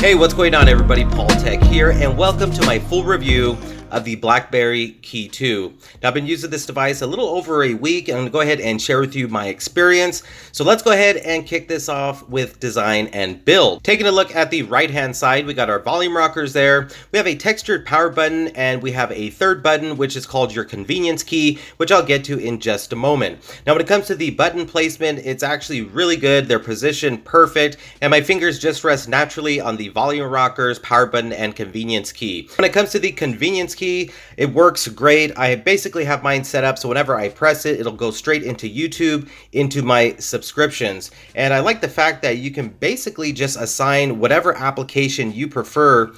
Hey, what's going on everybody? Paul Tech here, and welcome to my full review of the BlackBerry KEY2. Now, I've been using this device a little over a week, and I'm gonna go ahead and share with you my experience. So let's go ahead and kick this off with design and build. Taking a look at the right-hand side, we got our volume rockers there. We have a textured power button, and we have a third button, which is called your convenience key, which I'll get to in just a moment. Now, when it comes to the button placement, it's actually really good. They're positioned perfect, and my fingers just rest naturally on the volume rockers, power button, and convenience key. When it comes to the convenience key, it works great. I basically have mine set up so whenever I press it, it'll go straight into YouTube, into my subscriptions. And I like the fact that you can basically just assign whatever application you prefer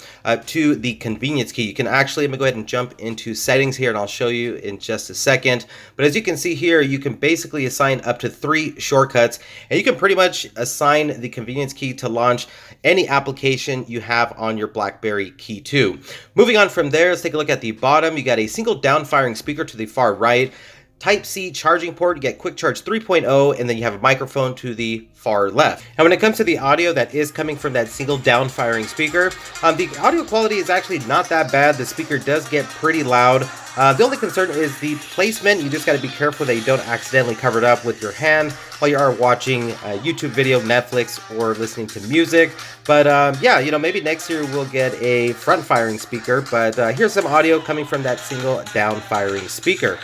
to the convenience key. You can actually, let me go ahead and jump into settings here and I'll show you in just a second. But as you can see here, you can basically assign up to 3 shortcuts, and you can pretty much assign the convenience key to launch any application you have on your BlackBerry KEY2. Moving on from there, let's take a look at the bottom. You got a single down-firing speaker to the far right, Type-C charging port, you get Quick Charge 3.0, and then you have a microphone to the far left. And when it comes to the audio that is coming from that single down-firing speaker, the audio quality is actually not that bad. The speaker does get pretty loud. The only concern is the placement. You just got to be careful that you don't accidentally cover it up with your hand while you are watching a YouTube video, Netflix, or listening to music. But yeah, you know, maybe next year we'll get a front-firing speaker. But here's some audio coming from that single down-firing speaker.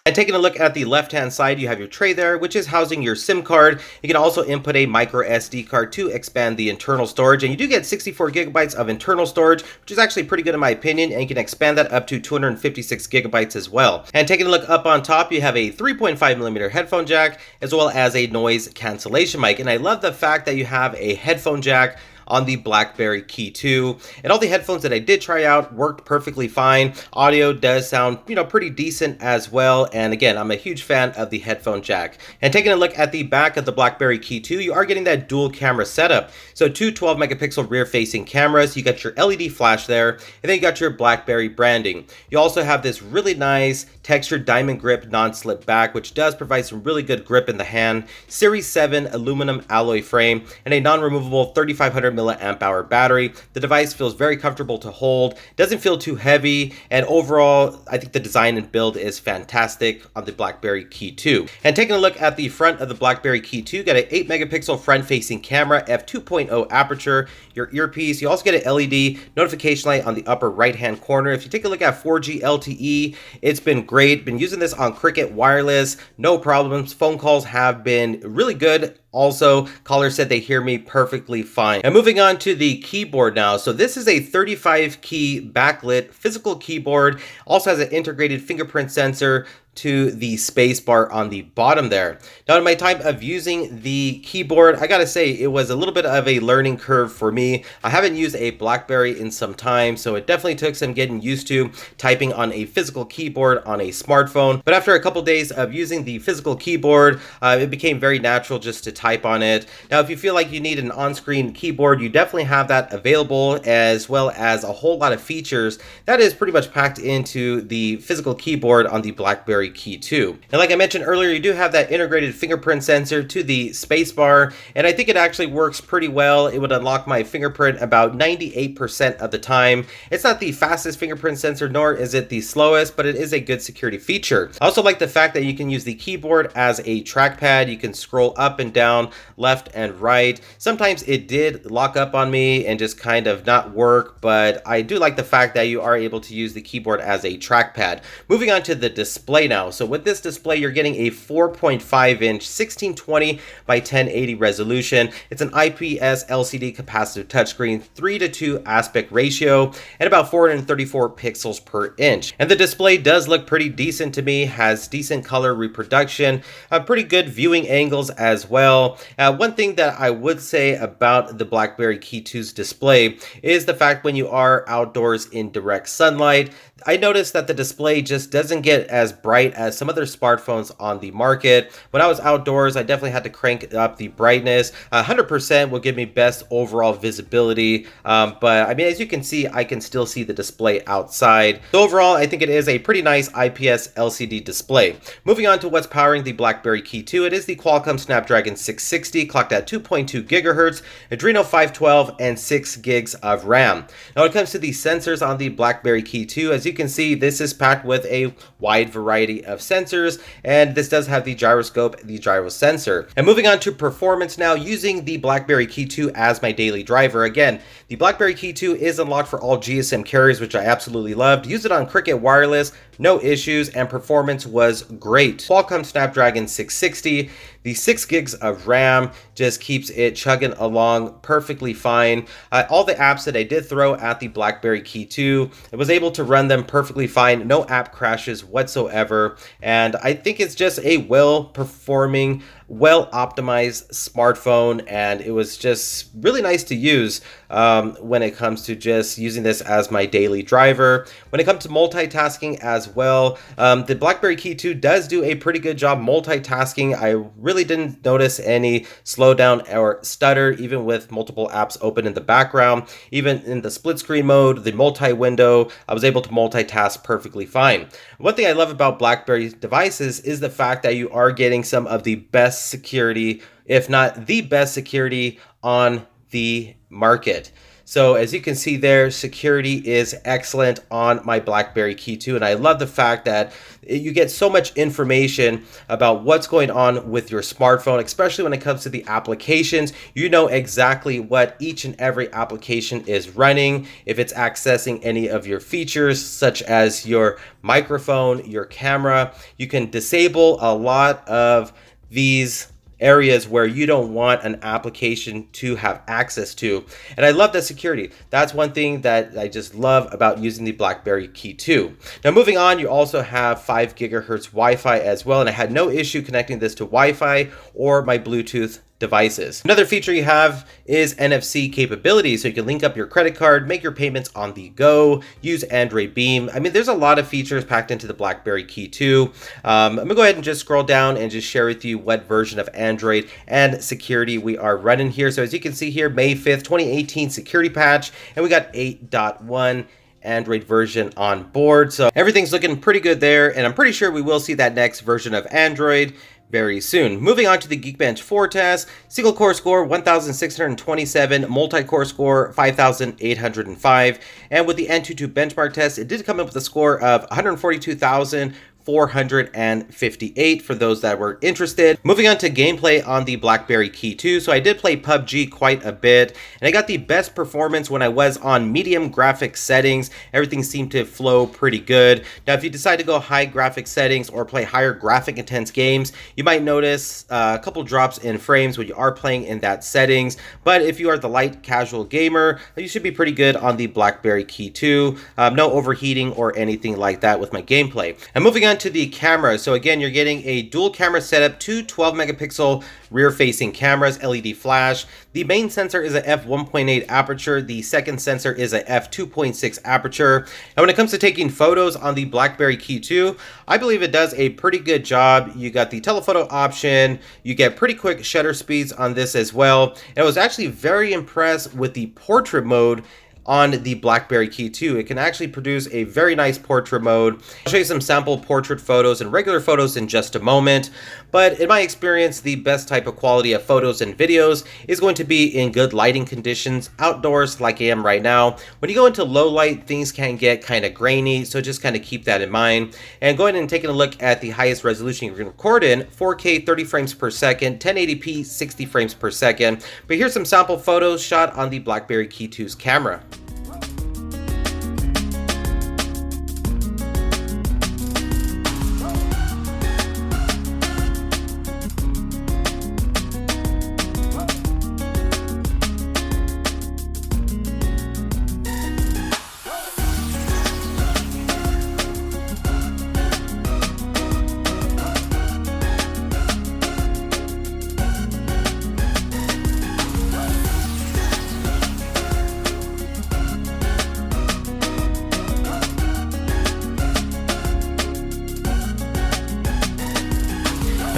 And taking a look at the left-hand side, you have your tray there, which is housing your SIM card. You can also input a micro SD card to expand the internal storage, and you do get 64 gigabytes of internal storage, which is actually pretty good in my opinion, and you can expand that up to 256 gigabytes as well. And taking a look up on top, you have a 3.5mm headphone jack, as well as a noise cancellation mic. And I love the fact that you have a headphone jack on the BlackBerry KEY2, and all the headphones that I did try out worked perfectly fine. Audio does sound, you know, pretty decent as well, and again, I'm a huge fan of the headphone jack. And taking a look at the back of the BlackBerry KEY2, you are getting that dual camera setup. So 2 12-megapixel rear-facing cameras, you got your LED flash there, and then you got your BlackBerry branding. You also have this really nice textured diamond grip non-slip back, which does provide some really good grip in the hand, Series 7 aluminum alloy frame, and a non-removable 3500 milliamp hour battery. The device feels very comfortable to hold, doesn't feel too heavy, and overall I think the design and build is fantastic on the BlackBerry KEY2. And taking a look at the front of the BlackBerry KEY2, got an 8-megapixel front-facing camera, f2.0 aperture, your earpiece. You also get an LED notification light on the upper right-hand corner. If you take a look at 4G LTE, it's been great. Been using this on Cricket Wireless, no problems. Phone calls have been really good. Also, callers said they hear me perfectly fine. And moving on to the keyboard now. So this is a 35 key backlit physical keyboard. Also has an integrated fingerprint sensor to the space bar on the bottom there. Now, in my time of using the keyboard, I gotta say it was a little bit of a learning curve for me. I haven't used a BlackBerry in some time, so it definitely took some getting used to typing on a physical keyboard on a smartphone. But after a couple days of using the physical keyboard, it became very natural just to type on it. Now, if you feel like you need an on-screen keyboard, you definitely have that available, as well as a whole lot of features that is pretty much packed into the physical keyboard on the BlackBerry KEY2. And like I mentioned earlier, you do have that integrated fingerprint sensor to the spacebar, and I think it actually works pretty well. It would unlock my fingerprint about 98% of the time. It's not the fastest fingerprint sensor, nor is it the slowest, but it is a good security feature. I also like the fact that you can use the keyboard as a trackpad. You can scroll up and down, left and right. Sometimes it did lock up on me and just kind of not work, but I do like the fact that you are able to use the keyboard as a trackpad. Moving on to the display now. So with this display, you're getting a 4.5-inch 1620 by 1080 resolution. It's an IPS LCD capacitive touchscreen, 3:2 aspect ratio, and about 434 pixels per inch. And the display does look pretty decent to me, has decent color reproduction, pretty good viewing angles as well. One thing that I would say about the BlackBerry KEY2's display is the fact when you are outdoors in direct sunlight, I noticed that the display just doesn't get as bright as some other smartphones on the market. When I was outdoors, I definitely had to crank up the brightness. 100% will give me best overall visibility, but I mean, as you can see, I can still see the display outside. So overall, I think it is a pretty nice IPS LCD display. Moving on to what's powering the BlackBerry KEY2, it is the Qualcomm Snapdragon 660, clocked at 2.2 gigahertz, Adreno 512, and 6 gigs of RAM. Now, when it comes to the sensors on the BlackBerry KEY2, as you can see, this is packed with a wide variety of sensors, and this does have the gyroscope, the gyro sensor. And moving on to performance now, using the BlackBerry KEY2 as my daily driver. Again, the BlackBerry KEY2 is unlocked for all GSM carriers, which I absolutely loved. Used it on Cricket Wireless, no issues, and performance was great. Qualcomm Snapdragon 660, the 6 gigs of RAM just keeps it chugging along perfectly fine. All the apps that I did throw at the BlackBerry KEY2, I was able to run them perfectly fine, no app crashes whatsoever, and I think it's just a well-performing, well-optimized smartphone, and it was just really nice to use when it comes to just using this as my daily driver. When it comes to multitasking as well, the BlackBerry KEY2 does do a pretty good job multitasking. I really didn't notice any slowdown or stutter, even with multiple apps open in the background. Even in the split screen mode, the multi-window, I was able to multitask perfectly fine. One thing I love about BlackBerry devices is the fact that you are getting some of the best security, if not the best security on the market. So as you can see there, security is excellent on my BlackBerry KEY2, and I love the fact that you get so much information about what's going on with your smartphone, especially when it comes to the applications. You know exactly what each and every application is running, if it's accessing any of your features, such as your microphone, your camera. You can disable a lot of these areas where you don't want an application to have access to. And I love the security. That's one thing that I just love about using the BlackBerry KEY2. Now moving on, you also have 5 gigahertz Wi-Fi as well, and I had no issue connecting this to Wi-Fi or my Bluetooth devices. Another feature you have is NFC capability, so you can link up your credit card, make your payments on the go, use Android Beam. I mean, there's a lot of features packed into the BlackBerry KEY2. I'm gonna go ahead and just scroll down and just share with you what version of Android and security we are running here. So as you can see here, May 5th, 2018 security patch, and we got 8.1 Android version on board. So everything's looking pretty good there, and I'm pretty sure we will see that next version of Android very soon. Moving on to the Geekbench 4 test, single core score 1,627, multi-core score 5,805, and with the Antutu benchmark test, it did come up with a score of 142,458 for those that were interested. Moving on to gameplay on the BlackBerry KEY2. So I did play PUBG quite a bit, and I got the best performance when I was on medium graphics settings. Everything seemed to flow pretty good. Now, if you decide to go high graphic settings or play higher graphic intense games, you might notice a couple drops in frames when you are playing in that settings. But if you are the light casual gamer, you should be pretty good on the BlackBerry KEY2. No overheating or anything like that with my gameplay. And moving on to the camera. So again, you're getting a dual camera setup, two 12 megapixel rear facing cameras, LED flash. The main sensor is a f1.8 aperture. The second sensor is a f2.6 aperture. And when it comes to taking photos on the BlackBerry KEY2, I believe it does a pretty good job. You got the telephoto option. You get pretty quick shutter speeds on this as well. And I was actually very impressed with the portrait mode on the BlackBerry KEY2. It can actually produce a very nice portrait mode. I'll show you some sample portrait photos and regular photos in just a moment, but in my experience, the best type of quality of photos and videos is going to be in good lighting conditions, outdoors like I am right now. When you go into low light, things can get kind of grainy, so just kind of keep that in mind. And going and taking a look at the highest resolution you can record in, 4K 30 frames per second, 1080p 60 frames per second. But here's some sample photos shot on the BlackBerry KEY2's camera.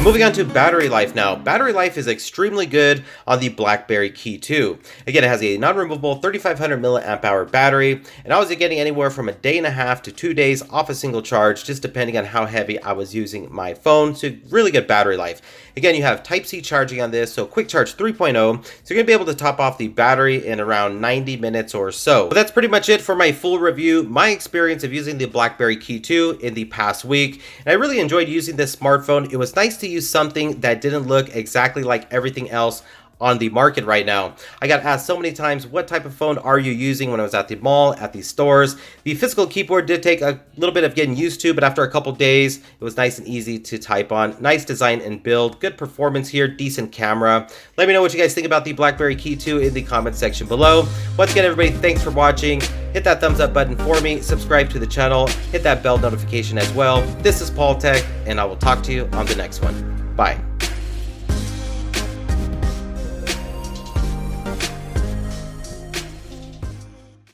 And moving on to battery life now. Battery life is extremely good on the BlackBerry KEY2. Again, it has a non-removable 3500 milliamp hour battery, and I was getting anywhere from a day and a half to 2 days off a single charge, just depending on how heavy I was using my phone. So really good battery life. Again, you have Type-C charging on this, so quick charge 3.0. So you're gonna be able to top off the battery in around 90 minutes or so. But that's pretty much it for my full review, my experience of using the BlackBerry KEY2 in the past week. And I really enjoyed using this smartphone. It was nice to use something that didn't look exactly like everything else on the market right now. I got asked so many times, what type of phone are you using, when I was at the mall, at the stores. The physical keyboard did take a little bit of getting used to, but after a couple days, it was nice and easy to type on. Nice design and build, good performance here, decent camera. Let me know what you guys think about the BlackBerry KEY2 in the comment section below. Once again, everybody, thanks for watching. Hit that thumbs up button for me, subscribe to the channel, hit that bell notification as well. This is Paul Tech, and I will talk to you on the next one. Bye.